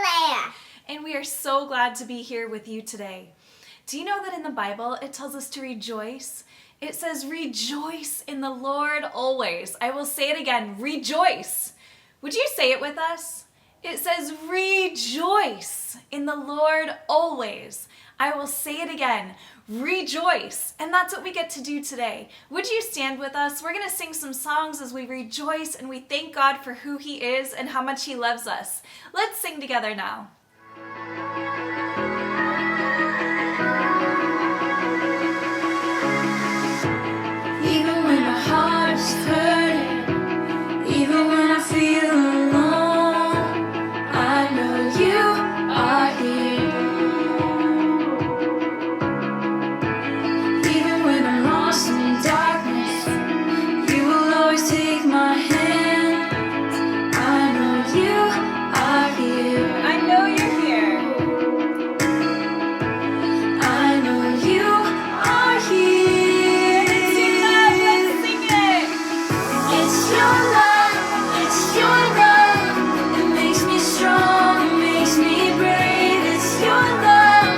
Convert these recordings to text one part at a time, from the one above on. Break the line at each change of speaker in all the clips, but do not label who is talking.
Leia.
And we are so glad to be here with you today. Do you know that in the Bible it tells us to rejoice? It says, rejoice in the Lord always. I will say it again, rejoice. Would you say it with us? It says, rejoice in the Lord always. I will say it again, rejoice. And that's what we get to do today. Would you stand with us? We're going to sing some songs as we rejoice and we thank God for who He is and how much He loves us. Let's sing together now.
Even when my heart is hurting, even when I feel alone, I know you are here. Even when I'm lost in darkness, you will always take my hand. I know you are here.
I know you're here.
I know you are here.
Let's sing it.
It's your love that makes me strong, it makes me brave. It's your love.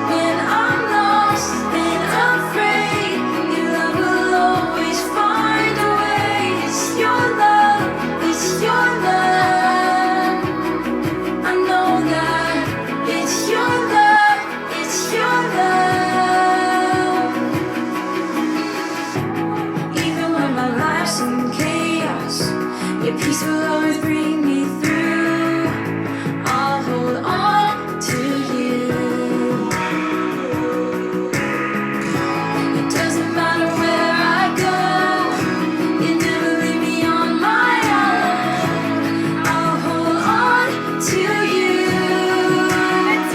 When I'm lost and afraid, your love will always find a way. It's your love, it's your love. I know that it's your love, it's your love. Even when my life's in chaos, your peace will always bring me through. I'll hold on to you. It doesn't matter where I go, you never leave me on my own. I'll hold on to you.
It's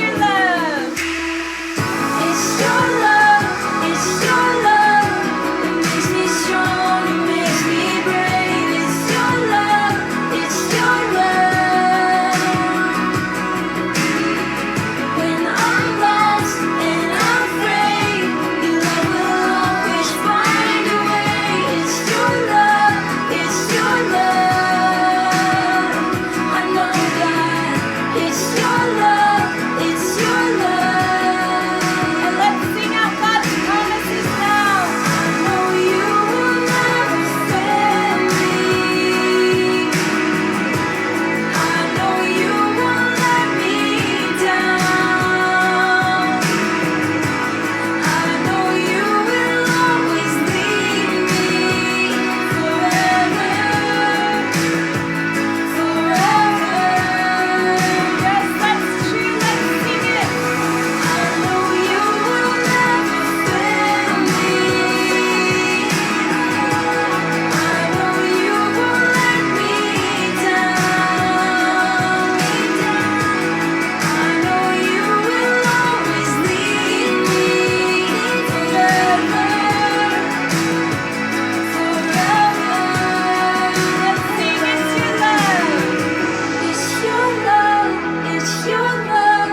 your love.
It's your love that makes me strong, it makes me brave. It's your love, it's your love. When I'm lost and afraid, your love will always find a way. It's your love, it's your love. I know that it's your love, it's your love.
And let's sing out God's promises now.
I know you will never fail me. I know you won't let me down. I know you will always lead me forever, forever.
Yes, that's true. Let's sing it.
I know you will never fail me. I know you won't let me down. I know you will always lead me forever, forever.
Let's sing it's your love.
It's your love,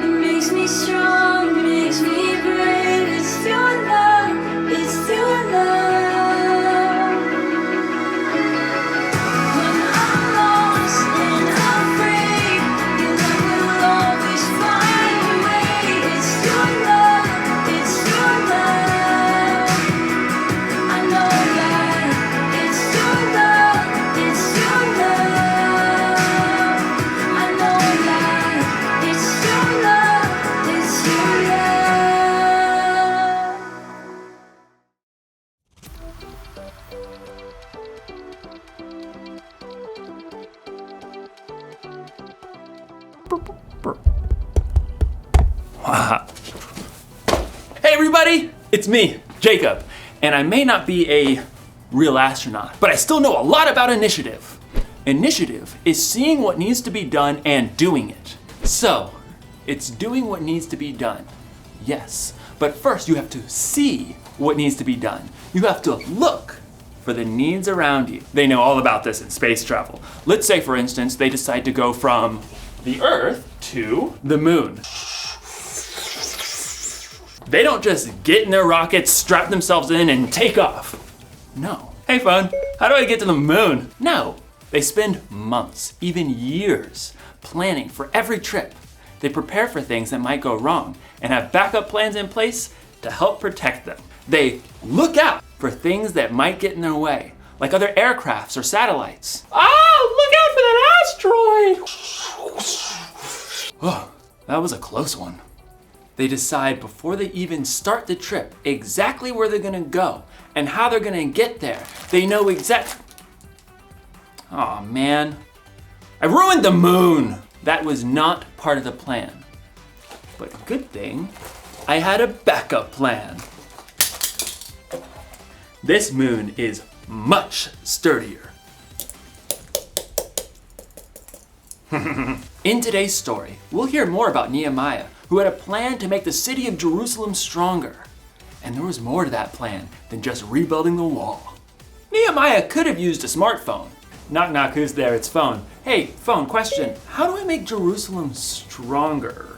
it makes me strong, it makes me brave. It's your love, it's your love. When I'm lost and afraid, your love will always find a way. It's your love, it's your love. I know that it's your love, it's your love. I know that it's your love, it's your love.
Hey everybody, it's me, Jacob, and I may not be a real astronaut, but I still know a lot about initiative. Initiative is seeing what needs to be done and doing it. So, it's doing what needs to be done. Yes, but first you have to see what needs to be done. You have to look for the needs around you. They know all about this in space travel. Let's say, for instance, they decide to go from the Earth to the Moon. They don't just get in their rockets, strap themselves in, and take off. No. Hey, Hey phone, how do I get to the moon? No, they spend months, even years, planning for every trip. They prepare for things that might go wrong and have backup plans in place to help protect them. They look out for things that might get in their way, like other aircrafts or satellites. Oh, look out for that asteroid! Oh, that was a close one. They decide before they even start the trip exactly where they're gonna go and how they're gonna get there. They know Oh man, I ruined the moon! That was not part of the plan. But good thing, I had a backup plan. This moon is much sturdier. In today's story, we'll hear more about Nehemiah, who had a plan to make the city of Jerusalem stronger. And there was more to that plan than just rebuilding the wall. Nehemiah could have used a smartphone. Knock knock, who's there? It's phone. Hey, phone, question. How do I make Jerusalem stronger?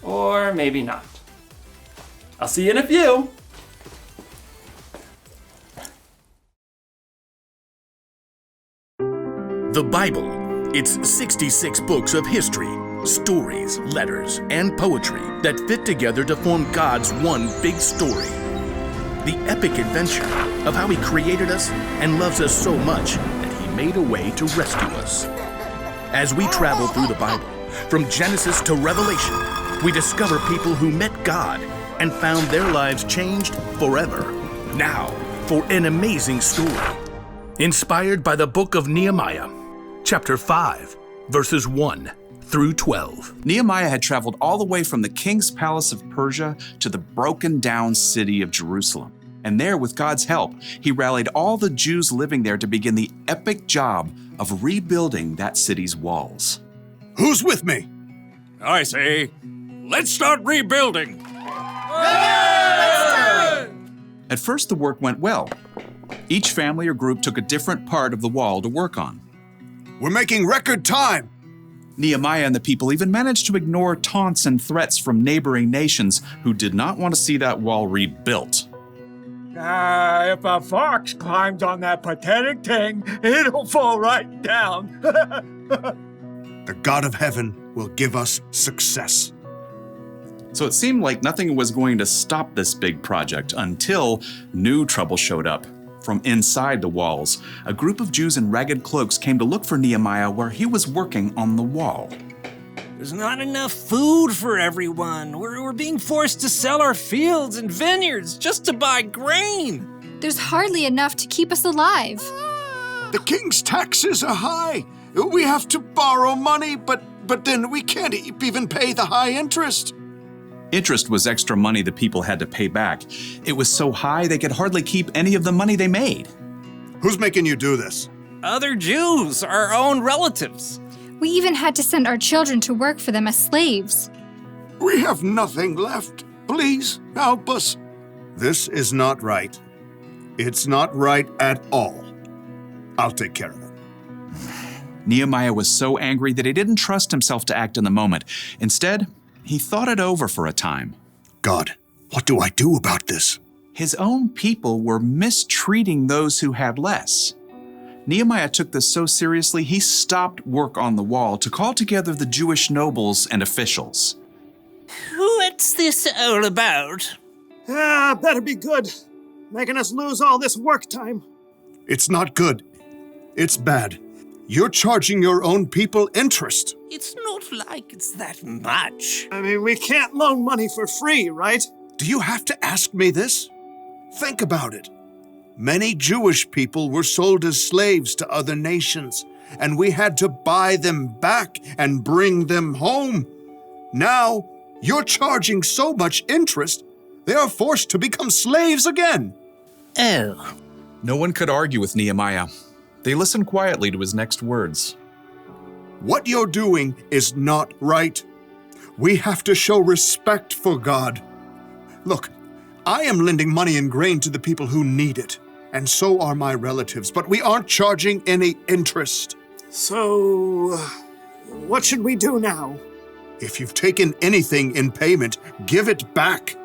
Or maybe not. I'll see you in a few.
The Bible. It's 66 books of history, stories, letters, and poetry that fit together to form God's one big story. The epic adventure of how He created us and loves us so much that He made a way to rescue us. As we travel through the Bible, from Genesis to Revelation, we discover people who met God and found their lives changed forever. Now, for an amazing story. Inspired by the book of Nehemiah, chapter 5, verses 1 through 12.
Nehemiah had traveled all the way from the king's palace of Persia to the broken down city of Jerusalem. And there, with God's help, he rallied all the Jews living there to begin the epic job of rebuilding that city's walls.
Who's with me?
I say, let's start rebuilding.
At first, the work went well. Each family or group took a different part of the wall to work on.
We're making record time.
Nehemiah and the people even managed to ignore taunts and threats from neighboring nations who did not want to see that wall rebuilt.
If a fox climbs on that pathetic thing, it'll fall right down.
The God of heaven will give us success.
So it seemed like nothing was going to stop this big project until new trouble showed up. From inside the walls, a group of Jews in ragged cloaks came to look for Nehemiah where he was working on the wall.
There's not enough food for everyone. We're being forced to sell our fields and vineyards just to buy grain.
There's hardly enough to keep us alive.
The king's taxes are high. We have to borrow money, but then we can't even pay the high interest.
Interest was extra money the people had to pay back. It was so high they could hardly keep any of the money they made.
Who's making you do this?
Other Jews, our own relatives.
We even had to send our children to work for them as slaves.
We have nothing left. Please help us. This is not right. It's not right at all. I'll take care of it.
Nehemiah was so angry that he didn't trust himself to act in the moment. Instead, he thought it over for a time.
God, what do I do about this?
His own people were mistreating those who had less. Nehemiah took this so seriously, he stopped work on the wall to call together the Jewish nobles and officials.
What's this all about?
Better be good. Making us lose all this work time.
It's not good. It's bad. You're charging your own people interest.
It's not like it's that much.
I mean, we can't loan money for free, right?
Do you have to ask me this? Think about it. Many Jewish people were sold as slaves to other nations, and we had to buy them back and bring them home. Now, you're charging so much interest, they are forced to become slaves again.
Oh.
No one could argue with Nehemiah. They listened quietly to his next words.
What you're doing is not right. We have to show respect for God. Look, I am lending money and grain to the people who need it, and so are my relatives, but we aren't charging any interest.
So, what should we do now?
If you've taken anything in payment, give it back.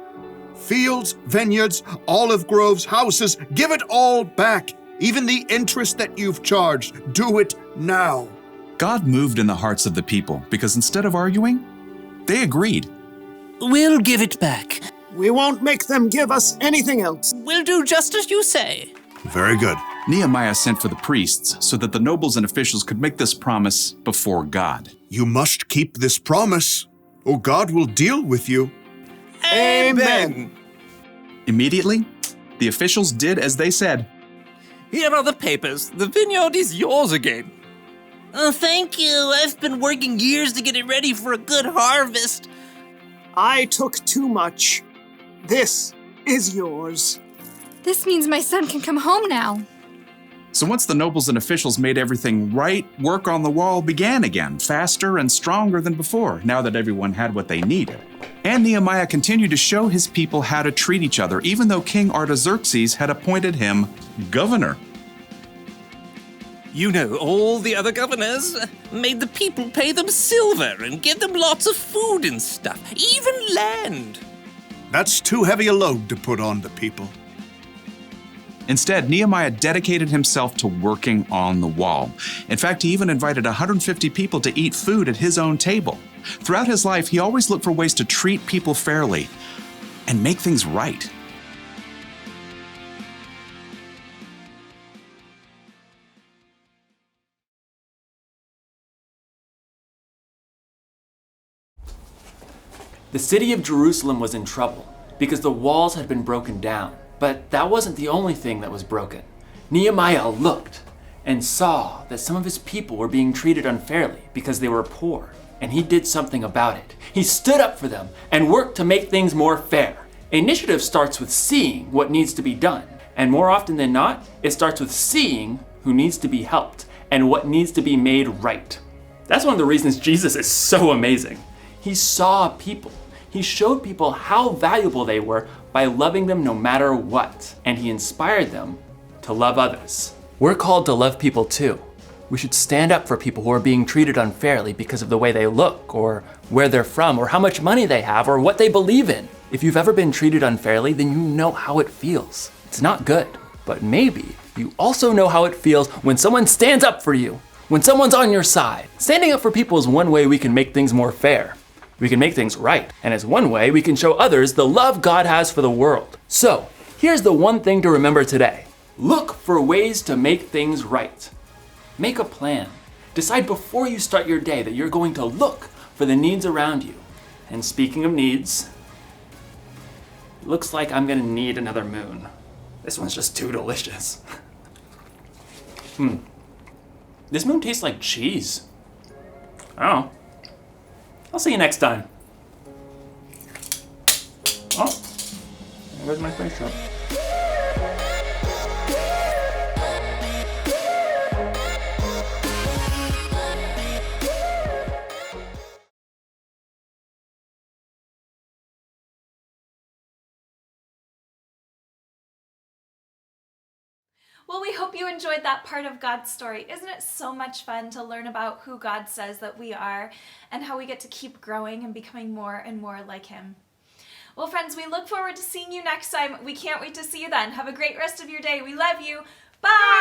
Fields, vineyards, olive groves, houses, give it all back. Even the interest that you've charged, do it now.
God moved in the hearts of the people because instead of arguing, they agreed.
We'll give it back.
We won't make them give us anything else.
We'll do just as you say.
Very good.
Nehemiah sent for the priests so that the nobles and officials could make this promise before God.
You must keep this promise, or God will deal with you.
Amen.
Immediately, the officials did as they said.
Here are the papers. The vineyard is yours again. Oh, thank you. I've been working years to get it ready for a good harvest.
I took too much. This is yours.
This means my son can come home now.
So once the nobles and officials made everything right, work on the wall began again, faster and stronger than before, now that everyone had what they needed. And Nehemiah continued to show his people how to treat each other, even though King Artaxerxes had appointed him governor.
You know, all the other governors made the people pay them silver and give them lots of food and stuff, even land.
That's too heavy a load to put on the people.
Instead, Nehemiah dedicated himself to working on the wall. In fact, he even invited 150 people to eat food at his own table. Throughout his life, he always looked for ways to treat people fairly and make things right.
The city of Jerusalem was in trouble because the walls had been broken down. But that wasn't the only thing that was broken. Nehemiah looked and saw that some of his people were being treated unfairly because they were poor, and he did something about it. He stood up for them and worked to make things more fair. Initiative starts with seeing what needs to be done, and more often than not, it starts with seeing who needs to be helped and what needs to be made right. That's one of the reasons Jesus is so amazing. He saw people. He showed people how valuable they were by loving them no matter what, and he inspired them to love others. We're called to love people too. We should stand up for people who are being treated unfairly because of the way they look, or where they're from, or how much money they have, or what they believe in. If you've ever been treated unfairly, then you know how it feels. It's not good, but maybe you also know how it feels when someone stands up for you, when someone's on your side. Standing up for people is one way we can make things more fair. We can make things right, and it's one way we can show others the love God has for the world. So, here's the one thing to remember today. Look for ways to make things right. Make a plan. Decide before you start your day that you're going to look for the needs around you. And speaking of needs, looks like I'm gonna need another moon. This one's just too delicious. This moon tastes like cheese. Oh. I'll see you next time. Oh, there goes my space truck.
Well, we hope you enjoyed that part of God's story. Isn't it so much fun to learn about who God says that we are and how we get to keep growing and becoming more and more like Him? Well, friends, we look forward to seeing you next time. We can't wait to see you then. Have a great rest of your day. We love you. Bye!